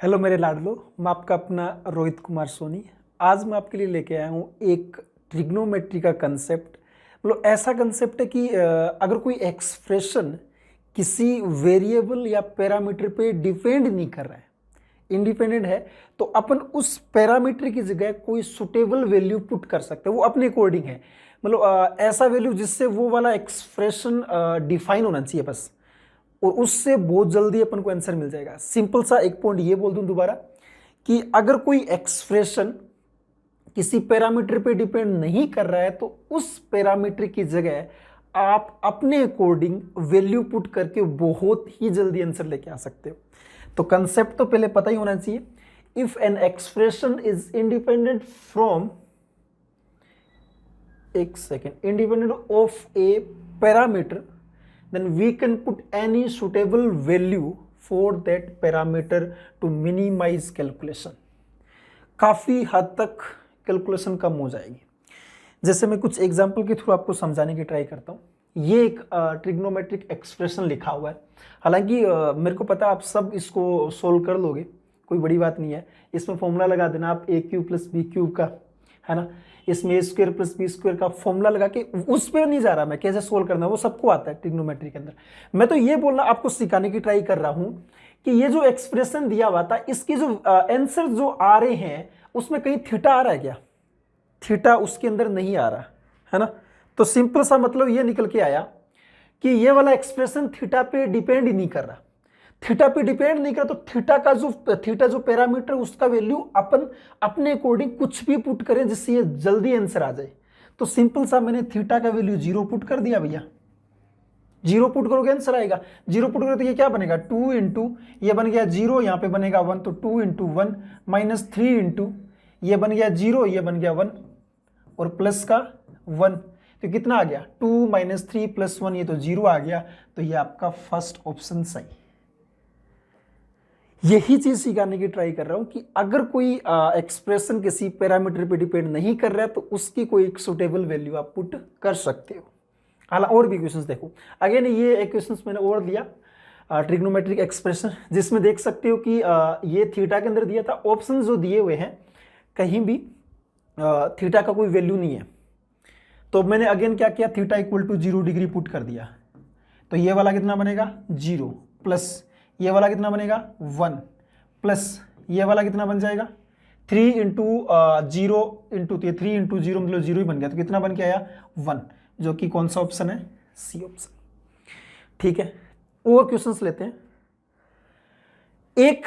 Hello मेरे लाडलो, मैं आपका अपना रोहित कुमार सोनी। आज मैं आपके लिए लेके आया हूँ एक ट्रिग्नोमेट्री का कंसेप्ट। मतलब ऐसा कंसेप्ट है कि अगर कोई एक्सप्रेशन किसी वेरिएबल या पैरामीटर पे डिपेंड नहीं कर रहा है, इंडिपेंडेंट है, तो अपन उस पैरामीटर की जगह कोई सुटेबल वैल्यू पुट कर सकते हैं। वो अपने अकॉर्डिंग है, मतलब ऐसा वैल्यू जिससे वो वाला एक्सप्रेशन डिफाइन होना चाहिए बस, और उससे बहुत जल्दी अपन को आंसर मिल जाएगा। सिंपल सा एक पॉइंट ये बोल दूं दोबारा कि अगर कोई एक्सप्रेशन किसी पैरामीटर पे डिपेंड नहीं कर रहा है तो उस पैरामीटर की जगह आप अपने अकॉर्डिंग वैल्यू पुट करके बहुत ही जल्दी आंसर लेके आ सकते हो। तो कंसेप्ट तो पहले पता ही होना चाहिए। If an expression is independent from, एक second, independent of a parameter, then we can put any suitable value for that parameter to minimize calculation। काफी हद तक कैलकुलेशन कम हो जाएगी। जैसे मैं कुछ एग्जांपल के थ्रू आपको समझाने की ट्राई करता हूँ। ये एक ट्रिग्नोमेट्रिक एक्सप्रेशन लिखा हुआ है। हालांकि मेरे को पता है आप सब इसको सोल्व कर लोगे, कोई बड़ी बात नहीं है। इसमें फॉर्मूला लगा देना आप ए क्यूब प्लस बी क्यूब का, है ना। इसमें ए स्क्वायर प्लस बी स्क्वायर का फॉर्मूला लगा के, उस पर नहीं जा रहा मैं कैसे सोल्व करना, वो सबको आता है ट्रिग्नोमेट्री के अंदर। मैं तो ये बोलना आपको सिखाने की ट्राई कर रहा हूं कि ये जो एक्सप्रेशन दिया हुआ था, इसकी जो आंसर जो आ रहे हैं उसमें कहीं थीटा आ रहा है क्या? थीटा उसके अंदर नहीं आ रहा है ना। तो सिंपल सा मतलब ये निकल के आया कि ये वाला एक्सप्रेशन थीटा पे डिपेंड ही नहीं कर रहा। थीटा पे डिपेंड नहीं कर, तो थीटा जो पैरामीटर, उसका वैल्यू अपन अपने अकॉर्डिंग कुछ भी पुट करें जिससे ये जल्दी आंसर आ जाए। तो सिंपल सा मैंने थीटा का वैल्यू 0 पुट कर दिया भैया। 0 पुट करोगे आंसर आएगा। 0 पुट करोगे तो ये क्या बनेगा, 2 इंटू ये बन गया 0, यहाँ पे बनेगा 1, तो 2 इंटू 1 माइनस 3 इंटू ये बन गया 0, ये बन गया 1 और प्लस का 1, तो कितना आ गया 2 माइनस 3 प्लस 1, ये तो 0 आ गया। तो ये आपका फर्स्ट ऑप्शन सही। यही चीज सिखाने की ट्राई कर रहा हूं कि अगर कोई एक्सप्रेशन किसी पैरामीटर पे डिपेंड नहीं कर रहा है तो उसकी कोई एक सुटेबल वैल्यू आप पुट कर सकते हो। हालांकि और भी क्वेश्चंस देखो, अगेन ये एक क्वेश्चंस मैंने और दिया ट्रिग्नोमेट्रिक एक्सप्रेशन, जिसमें देख सकते हो कि ये थीटा के अंदर दिया था। ऑप्शन जो दिए हुए हैं कहीं भी थीटा का कोई वैल्यू नहीं है, तो मैंने अगेन क्या किया, theta equal to 0 degree put कर दिया। तो ये वाला कितना बनेगा 0, प्लस ये वाला कितना बनेगा 1, प्लस ये वाला कितना बन जाएगा 3 इंटू 0 इंटू, तो ये 3 इंटू 0 मतलब 0 ही बन गया। तो कितना बन के आया 1, जो कि कौन सा ऑप्शन है, सी ऑप्शन। ठीक है, और क्वेश्चंस लेते हैं। एक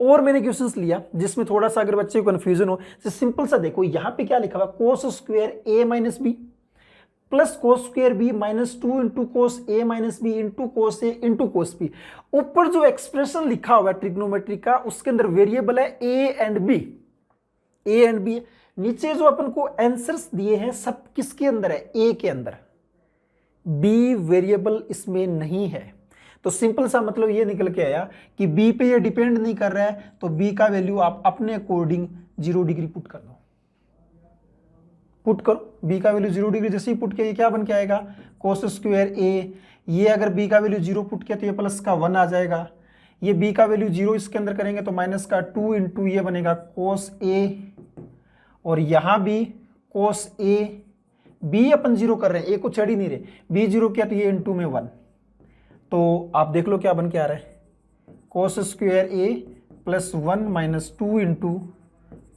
और मैंने क्वेश्चंस लिया जिसमें थोड़ा सा अगर बच्चे को कंफ्यूजन हो, तो सिंपल सा देखो, यहां पे क्या लिखा हुआ, cos square A minus B plus cos square B minus 2 into cos A minus B into cos A into cos B. ऊपर जो एक्सप्रेशन लिखा हुआ है ट्रिग्नोमेट्री का, उसके अंदर वेरिएबल है A and B, A and B. नीचे जो अपन को आंसर्स दिए हैं सब किसके अंदर है, ए के अंदर, बी वेरिएबल इसमें नहीं है। तो सिंपल सा मतलब ये निकल के आया कि बी पे ये डिपेंड नहीं कर रहा है, तो बी का वैल्यू आप अपने अकॉर्डिंग 0 डिग्री पुट कर दो। पुट करो बी का वैल्यू 0 डिग्री, जैसे ही पुट किया ये क्या बन के आएगा कोस स्क्वायर ए। ये अगर बी का वैल्यू 0 पुट किया तो ये प्लस का 1 आ जाएगा। ये बी का वैल्यू 0 इसके अंदर करेंगे तो माइनस का 2 इंटू ये बनेगा कोस ए, और यहां भी कोस ए, बी अपन 0 कर रहे हैं, ए को छड़ ही नहीं रहे, बी 0 किया तो ये इंटू में 1। तो आप देख लो क्या बन के आ रहा है, cos square A plus 1 minus 2 into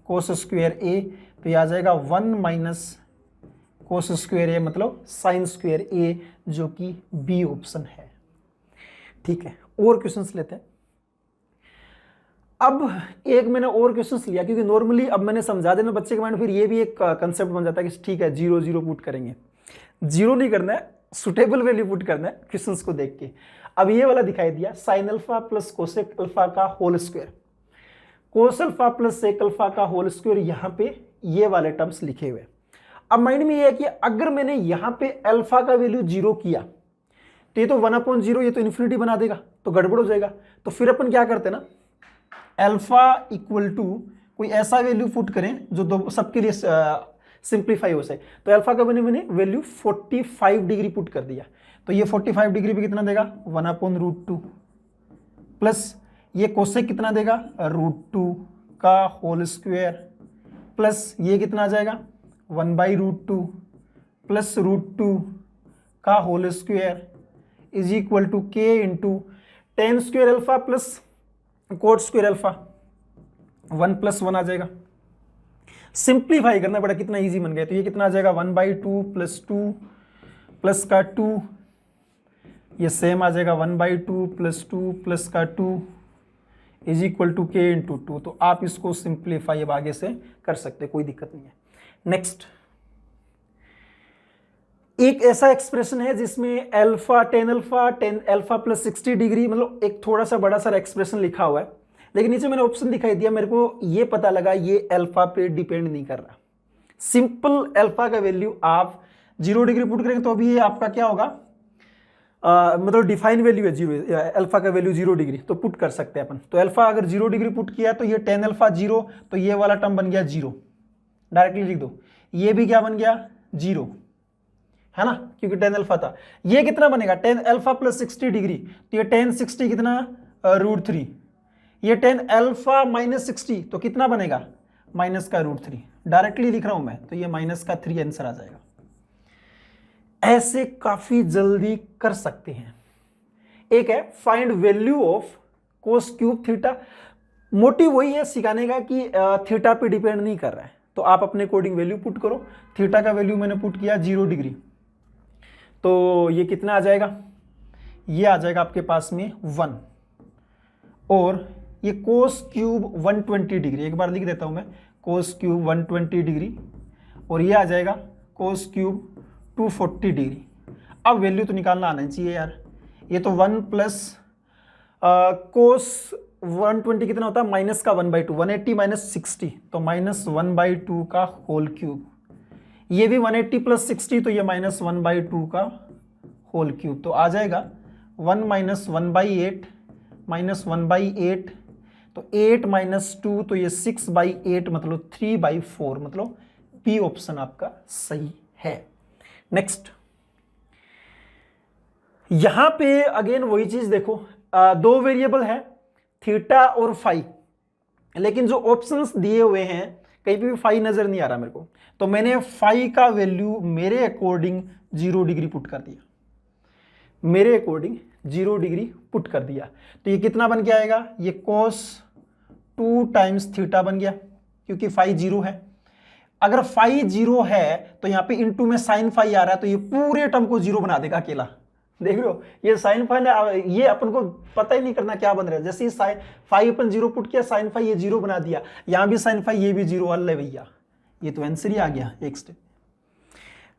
cos square A, तो ये आ जाएगा 1 माइनस कोस स्क्वायर ए मतलब साइन स्क्वायर ए, जो कि बी ऑप्शन है। ठीक है, और क्वेश्चंस लेते हैं। अब एक मैंने और क्वेश्चंस लिया क्योंकि नॉर्मली अब मैंने समझा देना बच्चे के माइंड, फिर ये भी एक कंसेप्ट बन जाता है कि ठीक है 0 0 पुट करेंगे। 0 नहीं करना है, सुटेबल वैल्यू पुट करना है क्वेश्चंस को देख के। अब ये वाला दिखाई दिया, sine alpha plus cosec alpha का whole square, cos alpha plus sec alpha का होल स्क्वायर, यहां पे ये वाले टर्म्स लिखे हुए। अब माइंड में ये है कि अगर मैंने यहां पे अल्फा का वैल्यू 0 किया तो ये तो 1/0, ये तो इन्फिनिटी बना देगा, तो गड़बड़ हो जाएगा। तो फिर अपन क्या करते हैं ना, अल्फा इक्वल टू कोई ऐसा वैल्यू पुट करें जो दो सबके लिए सिंप्लीफाई हो सके। तो अल्फा का मैंने वैल्यू 45 डिग्री पुट कर दिया, तो ये 45 डिग्री पे कितना देगा 1/√2, प्लस ये कोसेक कितना देगा, √2 का होल स्क्वायर प्लस ये कितना आ जाएगा 1/√2 प्लस √2 का whole square is equal to k into tan square alpha plus cot square alpha 1 + 1 आ जाएगा। सिंप्लीफाई करना पड़ा, कितना इजी बन गया। तो ये कितना आ जाएगा 1/2 + 2 प्लस का 2, ये सेम आ जाएगा 1/2 + 2 प्लस का 2 is equal to k into 2। तो आप इसको सिंप्लीफाई अब आगे से कर सकते, कोई दिक्कत नहीं है। नेक्स्ट, एक ऐसा एक्सप्रेशन है जिसमें alpha tan alpha plus 60 degree, मतलब एक थोड़ा सा बड़ा सारा एक्सप्रेशन लिखा हुआ है, लेकिन नीचे मैंने ऑप्शन दिखाई दिया, मेरे को ये पता लगा ये अल्फा पे डिपेंड नहीं कर रहा। सिंपल अल्फा का वैल्यू आप 0 डिग्री पुट करेंगे तो अभी ये आपका क्या होगा, मतलब डिफाइन वैल्यू है 0, अल्फा का वैल्यू 0 डिग्री, तो पुट कर सकते हैं अपन। तो अल्फा अगर 0 डिग्री पुट किया तो ये टेन अल्फा 0, तो ये वाला टर्म बन गया 0, डायरेक्टली लिख दो। ये भी क्या बन गया 0, है ना, क्योंकि टेन अल्फा था। ये कितना बनेगा टेन अल्फा प्लस 60 डिग्री, तो ये टेन 60 कितना √3, ये टेन अल्फा माइनस 60 तो कितना बनेगा माइनस का √3, डायरेक्टली लिख रहा हूं मैं, तो ये माइनस का 3 आंसर आ जाएगा। ऐसे काफी जल्दी कर सकते हैं। एक है find value of cos cube theta, motive वही है सिखाने का कि थीटा पे डिपेंड नहीं कर रहा है, तो आप अपने अकॉर्डिंग वैल्यू पुट करो। थीटा का वैल्यू मैंने पुट किया 0 डिग्री, तो ये कितना आ जाएगा, ये आ जाएगा आपके पास में 1, और ये कोस क्यूब 120 डिग्री, एक बार लिख देता हूं मैं, कोस क्यूब 120 डिग्री, और ये आ जाएगा कोस क्यूब 240 डिग्री। अब वैल्यू तो निकालना आना चाहिए यार। ये तो 1 प्लस कोस 120 कितना होता है माइनस का 1/2, 180 माइनस 60, तो माइनस 1/2 का होल क्यूब। ये भी 180 प्लस 60, तो ये माइनस 1/2 का होल क्यूब, तो आ जाएगा 1 माइनस 1/8 माइनस 1/8, तो 8 माइनस 2, तो ये 6/8 मतलब 3/4, मतलब बी ऑप्शन आपका सही है। नेक्स्ट, यहां पे अगेन वही चीज देखो, दो वेरिएबल है थीटा और फाई, लेकिन जो ऑप्शंस दिए हुए हैं कहीं पे भी फाई नजर नहीं आ रहा मेरे को, तो मैंने फाई का वैल्यू मेरे अकॉर्डिंग 0 डिग्री पुट कर दिया, मेरे अकॉर्डिंग 0 डिग्री पुट कर दिया। तो ये कितना बन के आएगा, ये कोस 2 टाइम्स थीटा बन गया, क्योंकि फाई 0 है। अगर फाई 0 है तो यहाँ पे इनटू में साइन फाई आ रहा है, तो ये पूरे टर्म को 0 बना देगा अकेला। देख रहे हो, ये साइन फाई, ये अपन को पता ही नहीं करना क्या बन रहा है। जैसे ही फाई अपन 0 पुट किया, साइन फाई ये 0 बना दिया, यहां भी साइन फाई, ये भी 0, अल्ले भैया, ये तो आंसर ही आ गया एक स्टेप।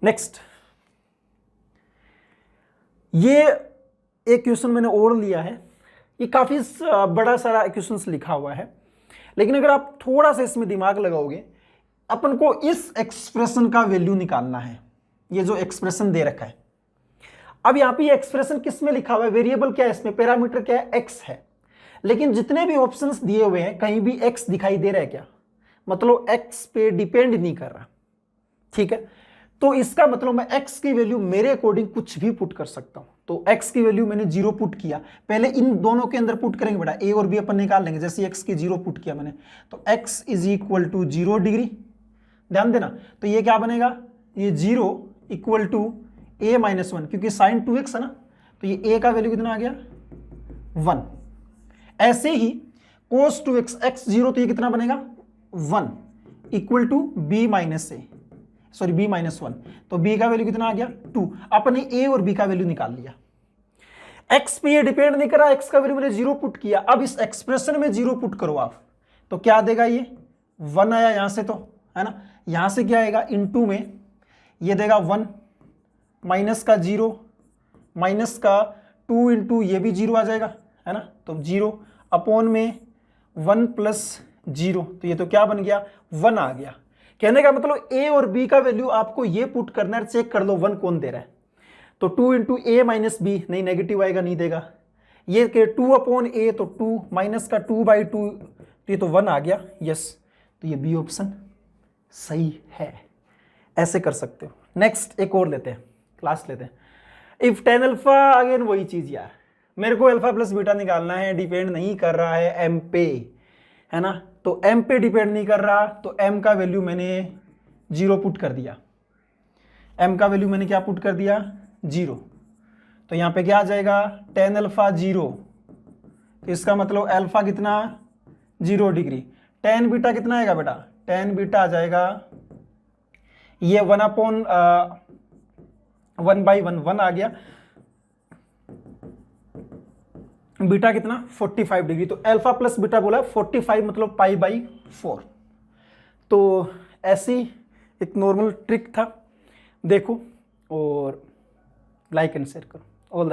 नेक्स्ट, ये एक क्वेश्चन मैंने और लिया है, ये काफी बड़ा सारा क्वेश्चन लिखा हुआ है, लेकिन अगर आप थोड़ा सा इसमें दिमाग लगाओगे, अपन को इस एक्सप्रेशन का वैल्यू निकालना है। ये जो एक्सप्रेशन दे रखा है, अब यहां पे ये एक्सप्रेशन किस में लिखा हुआ है, वेरिएबल क्या है इसमें, पैरामीटर क्या है, x है, लेकिन जितने भी ऑप्शंस दिए हुए हैं कहीं भी x दिखाई दे रहा है क्या, मतलब x पे डिपेंड नहीं कर रहा। ठीक है, तो इसका मतलब मैं x की वैल्यू मेरे अकॉर्डिंग कुछ भी पुट कर सकता हूं। तो x की वैल्यू मैंने 0 पुट किया, पहले इन दोनों के अंदर पुट करेंगे बेटा, a और b अपन निकाल लेंगे। जैसे x की 0 पुट किया मैंने, तो x is equal to 0 degree, ध्यान देना। तो ये क्या बनेगा, ये 0 इक्वल टू a माइनस 1, क्योंकि साइन 2x है ना, तो ये a का वैल्यू कितना आ गया 1। ऐसे ही cos 2x x 0, तो ये कितना बनेगा 1 equal to b minus a, sorry b minus 1, तो b का वैल्यू कितना आ गया 2। अपने a और b का वैल्यू निकाल लिया। x पे ये डिपेंड नहीं करा, x का वैल्यू मैंने 0 पुट किया। अब इस एक्सप्रेशन में 0 पुट करो आप, तो क्या देगा, ये 1 आया यहां से, तो है ना, यहां से क्या आएगा इनटू में, ये देगा 1 माइनस का 0 माइनस का 2 इंटू ये भी 0 आ जाएगा, है ना, तो 0 अपॉन में 1 प्लस 0, तो ये तो क्या बन गया 1 आ गया। कहने का मतलब a और b का वैल्यू आपको ये पुट करना है, चेक कर लो 1 कौन दे रहा है। तो 2 इंटू ए माइनस बी, नहीं नेगेटिव आएगा, नहीं देगा। ये 2 अपॉन ए, तो 2 माइनस का 2/2, तो ये तो 1 आ गया, यस, तो ये बी ऑप्शन सही है। ऐसे कर सकते हो। नेक्स्ट एक और लेते हैं, क्लास लेते हैं। इफ टेन अल्फा, अगेन वही चीज यार, मेरे को अल्फा प्लस बीटा निकालना है, डिपेंड नहीं कर रहा है एम पे, है ना। तो एम पे डिपेंड नहीं कर रहा, तो एम का वैल्यू मैंने 0 पुट कर दिया। एम का वैल्यू मैंने क्या पुट कर दिया? 0। तो यहाँ पे क्या आ जाएगा? tan alpha 0। तो इसका मतलब अल्फा कितना? 0 डिग्री। tan बीटा कितना आएगा बेटा? tan बीटा आ जाएगा ये 1/1 आ गया। बीटा कितना? 45 डिग्री। तो अल्फा प्लस बीटा बोला 45 मतलब π/4। तो ऐसी एक नॉर्मल ट्रिक था, देखो और लाइक एंड शेयर करो। All the